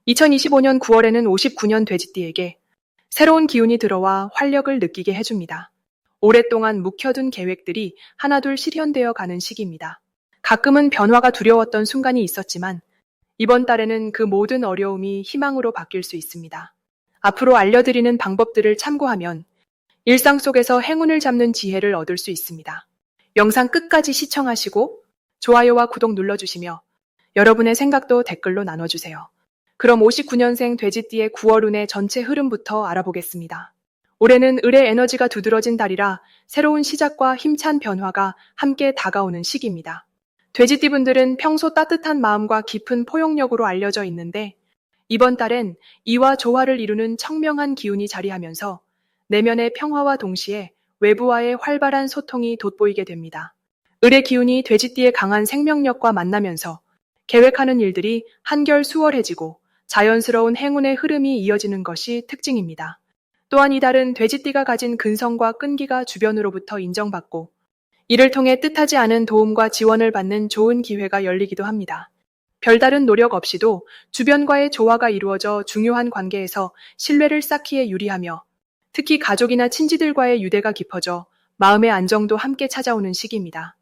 2025년 9월에는 59년 돼지띠에게 새로운 기운이 들어와 활력을 느끼게 해줍니다. 오랫동안 묵혀둔 계획들이 하나둘 실현되어 가는 시기입니다. 가끔은 변화가 두려웠던 순간이 있었지만 이번 달에는 그 모든 어려움이 희망으로 바뀔 수 있습니다. 앞으로 알려드리는 방법들을 참고하면 일상 속에서 행운을 잡는 지혜를 얻을 수 있습니다. 영상 끝까지 시청하시고 좋아요와 구독 눌러주시며 여러분의 생각도 댓글로 나눠주세요. 그럼 59년생 돼지띠의 9월 운의 전체 흐름부터 알아보겠습니다. 올해는 을의 에너지가 두드러진 달이라 새로운 시작과 힘찬 변화가 함께 다가오는 시기입니다. 돼지띠분들은 평소 따뜻한 마음과 깊은 포용력으로 알려져 있는데 이번 달엔 이와 조화를 이루는 청명한 기운이 자리하면서 내면의 평화와 동시에 외부와의 활발한 소통이 돋보이게 됩니다. 을의 기운이 돼지띠의 강한 생명력과 만나면서 계획하는 일들이 한결 수월해지고 자연스러운 행운의 흐름이 이어지는 것이 특징입니다. 또한 이달은 돼지띠가 가진 근성과 끈기가 주변으로부터 인정받고 이를 통해 뜻하지 않은 도움과 지원을 받는 좋은 기회가 열리기도 합니다. 별다른 노력 없이도 주변과의 조화가 이루어져 중요한 관계에서 신뢰를 쌓기에 유리하며 특히 가족이나 친지들과의 유대가 깊어져 마음의 안정도 함께 찾아오는 시기입니다.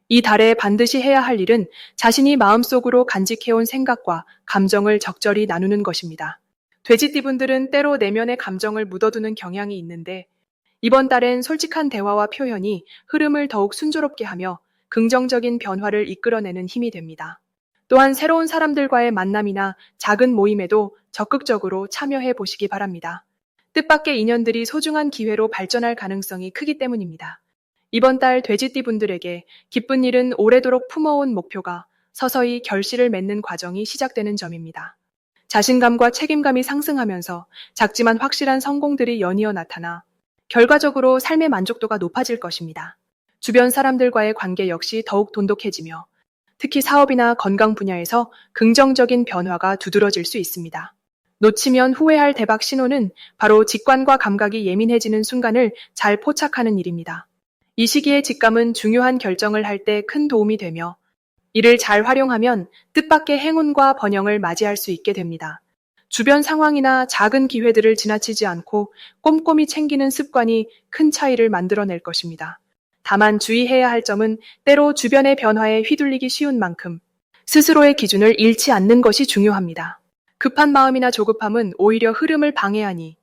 이 달에 반드시 해야 할 일은 자신이 마음속으로 간직해온 생각과 감정을 적절히 나누는 것입니다. 돼지띠분들은 때로 내면의 감정을 묻어두는 경향이 있는데 이번 달엔 솔직한 대화와 표현이 흐름을 더욱 순조롭게 하며 긍정적인 변화를 이끌어내는 힘이 됩니다. 또한 새로운 사람들과의 만남이나 작은 모임에도 적극적으로 참여해 보시기 바랍니다. 뜻밖의 인연들이 소중한 기회로 발전할 가능성이 크기 때문입니다. 이번 달 돼지띠분들에게 기쁜 일은 오래도록 품어온 목표가 서서히 결실을 맺는 과정이 시작되는 점입니다. 자신감과 책임감이 상승하면서 작지만 확실한 성공들이 연이어 나타나 결과적으로 삶의 만족도가 높아질 것입니다. 주변 사람들과의 관계 역시 더욱 돈독해지며 특히 사업이나 건강 분야에서 긍정적인 변화가 두드러질 수 있습니다. 놓치면 후회할 대박 신호는 바로 직관과 감각이 예민해지는 순간을 잘 포착하는 일입니다. 이 시기의 직감은 중요한 결정을 할 때 큰 도움이 되며 이를 잘 활용하면 뜻밖의 행운과 번영을 맞이할 수 있게 됩니다. 주변 상황이나 작은 기회들을 지나치지 않고 꼼꼼히 챙기는 습관이 큰 차이를 만들어낼 것입니다. 다만 주의해야 할 점은 때로 주변의 변화에 휘둘리기 쉬운 만큼 스스로의 기준을 잃지 않는 것이 중요합니다. 급한 마음이나 조급함은 오히려 흐름을 방해하니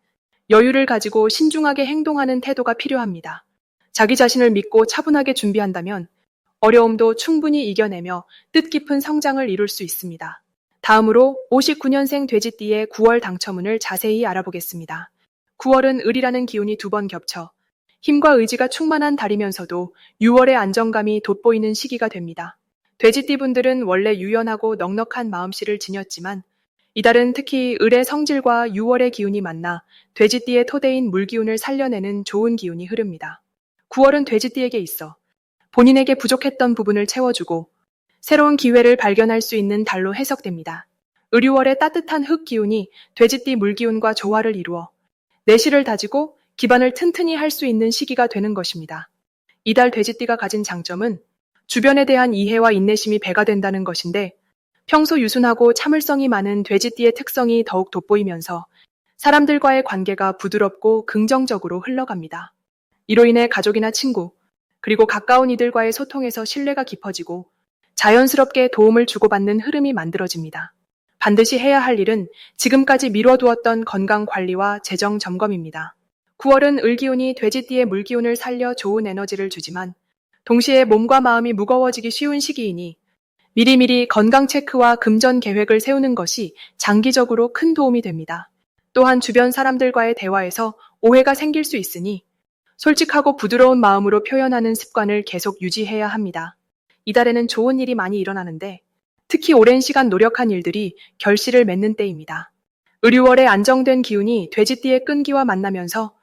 여유를 가지고 신중하게 행동하는 태도가 필요합니다. 자기 자신을 믿고 차분하게 준비한다면 어려움도 충분히 이겨내며 뜻깊은 성장을 이룰 수 있습니다. 다음으로 59년생 돼지띠의 9월 당첨운을 자세히 알아보겠습니다. 9월은 을이라는 기운이 두 번 겹쳐 힘과 의지가 충만한 달이면서도 6월의 안정감이 돋보이는 시기가 됩니다. 돼지띠분들은 원래 유연하고 넉넉한 마음씨를 지녔지만 이달은 특히 을의 성질과 6월의 기운이 만나 돼지띠의 토대인 물기운을 살려내는 좋은 기운이 흐릅니다. 9월은 돼지띠에게 있어 본인에게 부족했던 부분을 채워주고 새로운 기회를 발견할 수 있는 달로 해석됩니다. 을유월의 따뜻한 흙 기운이 돼지띠 물기운과 조화를 이루어 내실을 다지고 기반을 튼튼히 할 수 있는 시기가 되는 것입니다. 이달 돼지띠가 가진 장점은 주변에 대한 이해와 인내심이 배가 된다는 것인데 평소 유순하고 참을성이 많은 돼지띠의 특성이 더욱 돋보이면서 사람들과의 관계가 부드럽고 긍정적으로 흘러갑니다. 이로 인해 가족이나 친구, 그리고 가까운 이들과의 소통에서 신뢰가 깊어지고 자연스럽게 도움을 주고받는 흐름이 만들어집니다. 반드시 해야 할 일은 지금까지 미뤄두었던 건강 관리와 재정 점검입니다. 9월은 을기운이 돼지띠의 물기운을 살려 좋은 에너지를 주지만 동시에 몸과 마음이 무거워지기 쉬운 시기이니 미리미리 건강 체크와 금전 계획을 세우는 것이 장기적으로 큰 도움이 됩니다. 또한 주변 사람들과의 대화에서 오해가 생길 수 있으니 솔직하고 부드러운 마음으로 표현하는 습관을 계속 유지해야 합니다. 이달에는 좋은 일이 많이 일어나는데 특히 오랜 시간 노력한 일들이 결실을 맺는 때입니다. 을유월의 안정된 기운이 돼지띠의 끈기와 만나면서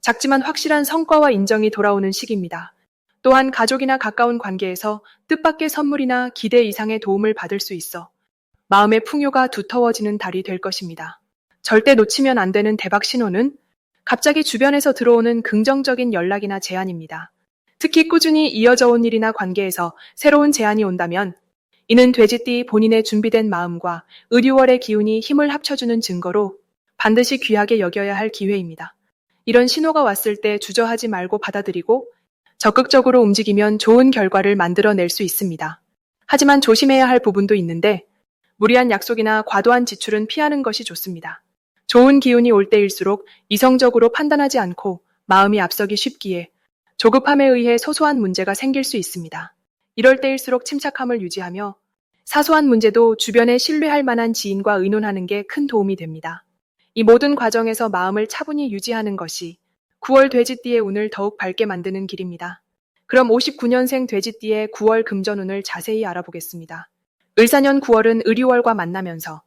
작지만 확실한 성과와 인정이 돌아오는 시기입니다. 또한 가족이나 가까운 관계에서 뜻밖의 선물이나 기대 이상의 도움을 받을 수 있어 마음의 풍요가 두터워지는 달이 될 것입니다. 절대 놓치면 안 되는 대박 신호는 갑자기 주변에서 들어오는 긍정적인 연락이나 제안입니다. 특히 꾸준히 이어져 온 일이나 관계에서 새로운 제안이 온다면 이는 돼지띠 본인의 준비된 마음과 의류월의 기운이 힘을 합쳐주는 증거로 반드시 귀하게 여겨야 할 기회입니다. 이런 신호가 왔을 때 주저하지 말고 받아들이고 적극적으로 움직이면 좋은 결과를 만들어낼 수 있습니다. 하지만 조심해야 할 부분도 있는데 무리한 약속이나 과도한 지출은 피하는 것이 좋습니다. 좋은 기운이 올 때일수록 이성적으로 판단하지 않고 마음이 앞서기 쉽기에 조급함에 의해 소소한 문제가 생길 수 있습니다. 이럴 때일수록 침착함을 유지하며 사소한 문제도 주변에 신뢰할 만한 지인과 의논하는 게 큰 도움이 됩니다. 이 모든 과정에서 마음을 차분히 유지하는 것이 9월 돼지띠의 운을 더욱 밝게 만드는 길입니다. 그럼 59년생 돼지띠의 9월 금전운을 자세히 알아보겠습니다. 을사년 9월은 의류월과 만나면서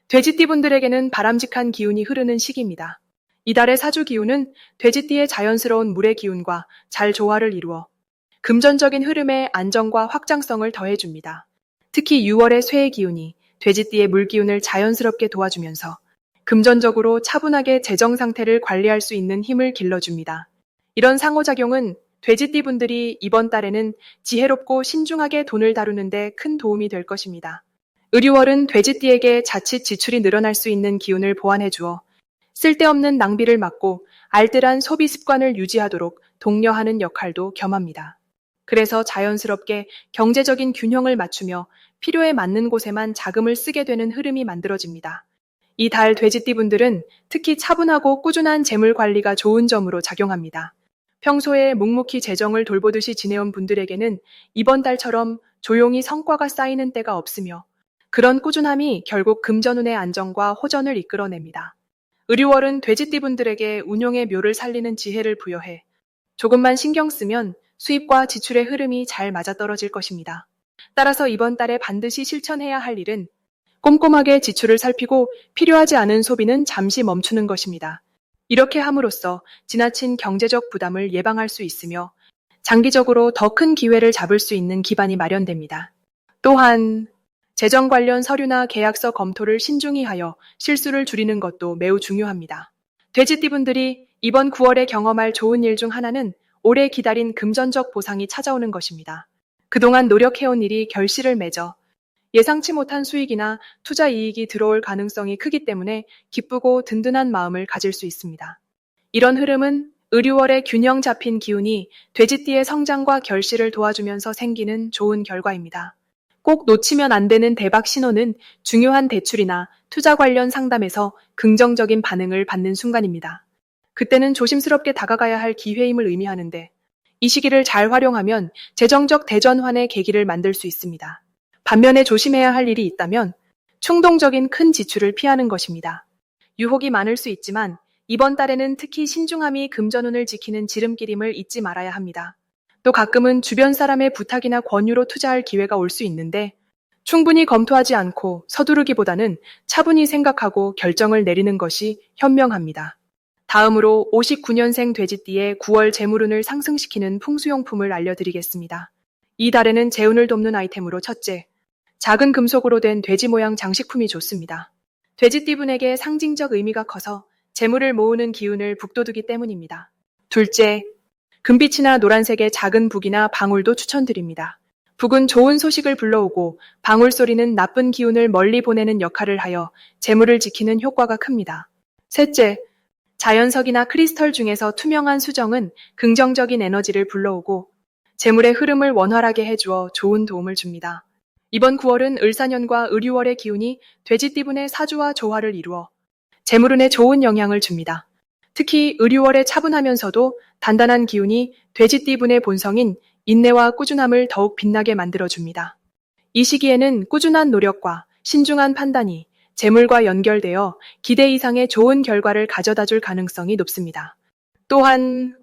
돼지띠분들에게는 바람직한 기운이 흐르는 시기입니다. 이달의 사주 기운은 돼지띠의 자연스러운 물의 기운과 잘 조화를 이루어 금전적인 흐름에 안정과 확장성을 더해줍니다. 특히 6월의 쇠의 기운이 돼지띠의 물 기운을 자연스럽게 도와주면서 금전적으로 차분하게 재정 상태를 관리할 수 있는 힘을 길러줍니다. 이런 상호작용은 돼지띠 분들이 이번 달에는 지혜롭고 신중하게 돈을 다루는 데 큰 도움이 될 것입니다. 의류월은 돼지띠에게 자칫 지출이 늘어날 수 있는 기운을 보완해 주어 쓸데없는 낭비를 막고 알뜰한 소비 습관을 유지하도록 독려하는 역할도 겸합니다. 그래서 자연스럽게 경제적인 균형을 맞추며 필요에 맞는 곳에만 자금을 쓰게 되는 흐름이 만들어집니다. 이 달 돼지띠 분들은 특히 차분하고 꾸준한 재물 관리가 좋은 점으로 작용합니다. 평소에 묵묵히 재정을 돌보듯이 지내온 분들에게는 이번 달처럼 조용히 성과가 쌓이는 때가 없으며 그런 꾸준함이 결국 금전운의 안정과 호전을 이끌어냅니다. 의류월은 돼지띠 분들에게 운용의 묘를 살리는 지혜를 부여해 조금만 신경 쓰면 수입과 지출의 흐름이 잘 맞아떨어질 것입니다. 따라서 이번 달에 반드시 실천해야 할 일은 꼼꼼하게 지출을 살피고 필요하지 않은 소비는 잠시 멈추는 것입니다. 이렇게 함으로써 지나친 경제적 부담을 예방할 수 있으며 장기적으로 더 큰 기회를 잡을 수 있는 기반이 마련됩니다. 또한 재정 관련 서류나 계약서 검토를 신중히 하여 실수를 줄이는 것도 매우 중요합니다. 돼지띠분들이 이번 9월에 경험할 좋은 일 중 하나는 오래 기다린 금전적 보상이 찾아오는 것입니다. 그동안 노력해온 일이 결실을 맺어 예상치 못한 수익이나 투자 이익이 들어올 가능성이 크기 때문에 기쁘고 든든한 마음을 가질 수 있습니다. 이런 흐름은 의류월의 균형 잡힌 기운이 돼지띠의 성장과 결실을 도와주면서 생기는 좋은 결과입니다. 꼭 놓치면 안 되는 대박 신호는 중요한 대출이나 투자 관련 상담에서 긍정적인 반응을 받는 순간입니다. 그때는 조심스럽게 다가가야 할 기회임을 의미하는데 이 시기를 잘 활용하면 재정적 대전환의 계기를 만들 수 있습니다. 반면에 조심해야 할 일이 있다면 충동적인 큰 지출을 피하는 것입니다. 유혹이 많을 수 있지만 이번 달에는 특히 신중함이 금전운을 지키는 지름길임을 잊지 말아야 합니다. 또 가끔은 주변 사람의 부탁이나 권유로 투자할 기회가 올 수 있는데 충분히 검토하지 않고 서두르기보다는 차분히 생각하고 결정을 내리는 것이 현명합니다. 다음으로 59년생 돼지띠의 9월 재물운을 상승시키는 풍수용품을 알려드리겠습니다. 이 달에는 재운을 돕는 아이템으로 첫째, 작은 금속으로 된 돼지 모양 장식품이 좋습니다. 돼지띠분에게 상징적 의미가 커서 재물을 모으는 기운을 북돋우기 때문입니다. 둘째, 금빛이나 노란색의 작은 북이나 방울도 추천드립니다. 북은 좋은 소식을 불러오고 방울 소리는 나쁜 기운을 멀리 보내는 역할을 하여 재물을 지키는 효과가 큽니다. 셋째, 자연석이나 크리스털 중에서 투명한 수정은 긍정적인 에너지를 불러오고 재물의 흐름을 원활하게 해주어 좋은 도움을 줍니다. 이번 9월은 을사년과 의류월의 기운이 돼지띠분의 사주와 조화를 이루어 재물운에 좋은 영향을 줍니다. 특히 의류월의 차분하면서도 단단한 기운이 돼지띠분의 본성인 인내와 꾸준함을 더욱 빛나게 만들어줍니다. 이 시기에는 꾸준한 노력과 신중한 판단이 재물과 연결되어 기대 이상의 좋은 결과를 가져다줄 가능성이 높습니다. 또한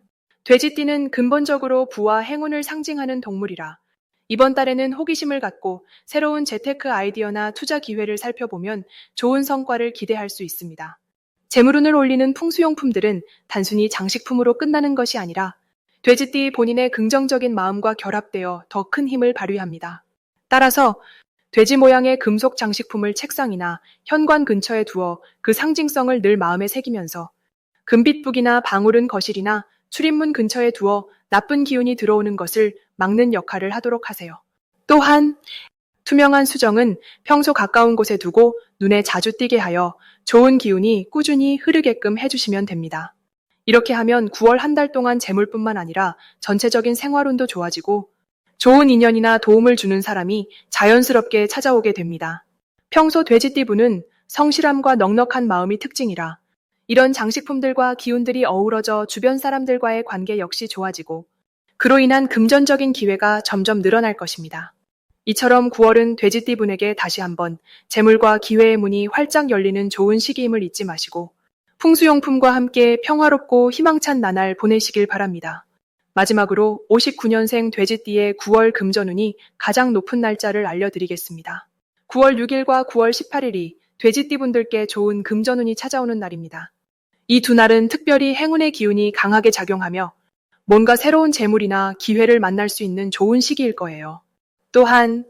돼지띠는 근본적으로 부와 행운을 상징하는 동물이라 이번 달에는 호기심을 갖고 새로운 재테크 아이디어나 투자 기회를 살펴보면 좋은 성과를 기대할 수 있습니다. 재물운을 올리는 풍수용품들은 단순히 장식품으로 끝나는 것이 아니라 돼지띠 본인의 긍정적인 마음과 결합되어 더 큰 힘을 발휘합니다. 따라서 돼지 모양의 금속 장식품을 책상이나 현관 근처에 두어 그 상징성을 늘 마음에 새기면서 금빛북이나 방울은 거실이나 출입문 근처에 두어 나쁜 기운이 들어오는 것을 막는 역할을 하도록 하세요. 또한 투명한 수정은 평소 가까운 곳에 두고 눈에 자주 띄게 하여 좋은 기운이 꾸준히 흐르게끔 해주시면 됩니다. 이렇게 하면 9월 한 달 동안 재물뿐만 아니라 전체적인 생활운도 좋아지고 좋은 인연이나 도움을 주는 사람이 자연스럽게 찾아오게 됩니다. 평소 돼지띠분은 성실함과 넉넉한 마음이 특징이라 이런 장식품들과 기운들이 어우러져 주변 사람들과의 관계 역시 좋아지고 그로 인한 금전적인 기회가 점점 늘어날 것입니다. 이처럼 9월은 돼지띠분에게 다시 한번 재물과 기회의 문이 활짝 열리는 좋은 시기임을 잊지 마시고 풍수용품과 함께 평화롭고 희망찬 나날 보내시길 바랍니다. 마지막으로 59년생 돼지띠의 9월 금전운이 가장 높은 날짜를 알려드리겠습니다. 9월 6일과 9월 18일이 돼지띠분들께 좋은 금전운이 찾아오는 날입니다. 이 두 날은 특별히 행운의 기운이 강하게 작용하며 뭔가 새로운 재물이나 기회를 만날 수 있는 좋은 시기일 거예요. 또한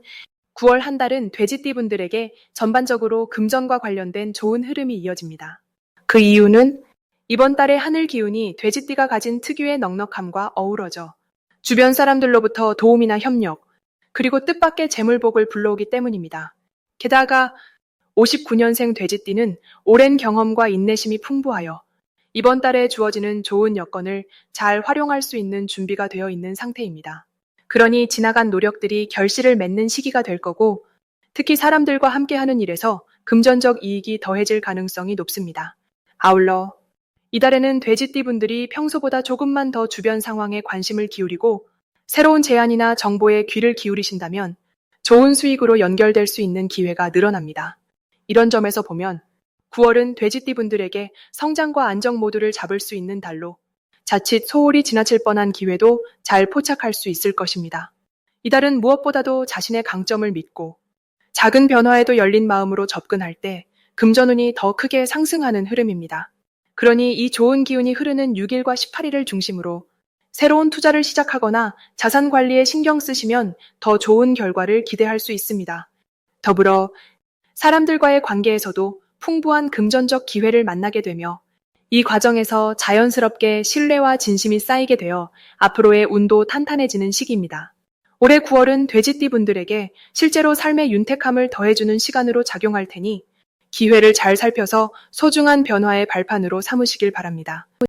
9월 한 달은 돼지띠분들에게 전반적으로 금전과 관련된 좋은 흐름이 이어집니다. 그 이유는 이번 달의 하늘 기운이 돼지띠가 가진 특유의 넉넉함과 어우러져 주변 사람들로부터 도움이나 협력, 그리고 뜻밖의 재물복을 불러오기 때문입니다. 게다가 59년생 돼지띠는 오랜 경험과 인내심이 풍부하여 이번 달에 주어지는 좋은 여건을 잘 활용할 수 있는 준비가 되어 있는 상태입니다. 그러니 지나간 노력들이 결실을 맺는 시기가 될 거고 특히 사람들과 함께하는 일에서 금전적 이익이 더해질 가능성이 높습니다. 아울러 이달에는 돼지띠분들이 평소보다 조금만 더 주변 상황에 관심을 기울이고 새로운 제안이나 정보에 귀를 기울이신다면 좋은 수익으로 연결될 수 있는 기회가 늘어납니다. 이런 점에서 보면 9월은 돼지띠분들에게 성장과 안정 모두를 잡을 수 있는 달로 자칫 소홀히 지나칠 뻔한 기회도 잘 포착할 수 있을 것입니다. 이달은 무엇보다도 자신의 강점을 믿고 작은 변화에도 열린 마음으로 접근할 때 금전운이 더 크게 상승하는 흐름입니다. 그러니 이 좋은 기운이 흐르는 6일과 18일을 중심으로 새로운 투자를 시작하거나 자산 관리에 신경 쓰시면 더 좋은 결과를 기대할 수 있습니다. 더불어 사람들과의 관계에서도 풍부한 금전적 기회를 만나게 되며 이 과정에서 자연스럽게 신뢰와 진심이 쌓이게 되어 앞으로의 운도 탄탄해지는 시기입니다. 올해 9월은 돼지띠분들에게 실제로 삶의 윤택함을 더해주는 시간으로 작용할 테니 기회를 잘 살펴서 소중한 변화의 발판으로 삼으시길 바랍니다.